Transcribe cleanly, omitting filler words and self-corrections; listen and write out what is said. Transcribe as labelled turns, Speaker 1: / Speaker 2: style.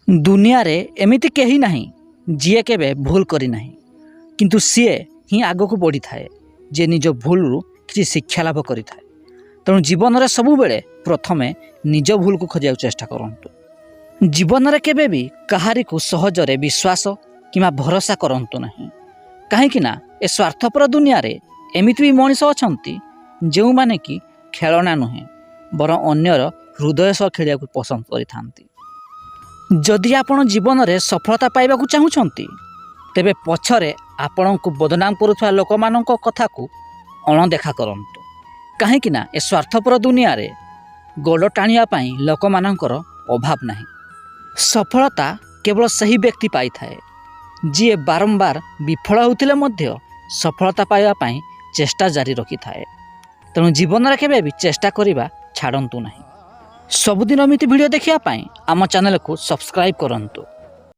Speaker 1: ଦୁନିଆରେ ଏମିତି କେହି ନାହିଁ ଯିଏ କେବେ ଭୁଲ କରିନାହିଁ, କିନ୍ତୁ ସିଏ ହିଁ ଆଗକୁ ବଢ଼ିଥାଏ ଯେ ନିଜ ଭୁଲରୁ କିଛି ଶିକ୍ଷା ଲାଭ କରିଥାଏ। ତେଣୁ ଜୀବନରେ ସବୁବେଳେ ପ୍ରଥମେ ନିଜ ଭୁଲକୁ ଖୋଜିବାକୁ ଚେଷ୍ଟା କରନ୍ତୁ। ଜୀବନରେ କେବେ ବି କାହାରିକୁ ସହଜରେ ବିଶ୍ୱାସ କିମ୍ବା ଭରସା କରନ୍ତୁ ନାହିଁ, କାହିଁକି ନା ଏ ସ୍ୱାର୍ଥପର ଦୁନିଆରେ ଏମିତି ବି ମଣିଷ ଅଛନ୍ତି ଯେଉଁମାନେ କି ଖେଳଣା ନୁହେଁ ବରଂ ଅନ୍ୟର ହୃଦୟ ସହ ଖେଳିବାକୁ ପସନ୍ଦ କରିଥାନ୍ତି। ଯଦି ଆପଣ ଜୀବନରେ ସଫଳତା ପାଇବାକୁ ଚାହୁଁଛନ୍ତି, ତେବେ ପଛରେ ଆପଣଙ୍କୁ ବଦନାମ କରୁଥିବା ଲୋକମାନଙ୍କ କଥାକୁ ଅଣଦେଖା କରନ୍ତୁ, କାହିଁକି ନା ଏ ସ୍ୱାର୍ଥପର ଦୁନିଆରେ ଗୋଡ଼ ଟାଣିବା ପାଇଁ ଲୋକମାନଙ୍କର ଅଭାବ ନାହିଁ। ସଫଳତା କେବଳ ସେହି ବ୍ୟକ୍ତି ପାଇଥାଏ ଯିଏ ବାରମ୍ବାର ବିଫଳ ହେଉଥିଲେ ମଧ୍ୟ ସଫଳତା ପାଇବା ପାଇଁ ଚେଷ୍ଟା ଜାରି ରଖିଥାଏ। ତେଣୁ ଜୀବନରେ କେବେ ବି ଚେଷ୍ଟା କରିବା ଛାଡ଼ନ୍ତୁ ନାହିଁ। ସବୁଦିନ ଏମିତି ଭିଡ଼ିଓ ଦେଖିବା ପାଇଁ ଆମ ଚ୍ୟାନେଲକୁ ସବସ୍କ୍ରାଇବ୍ କରନ୍ତୁ।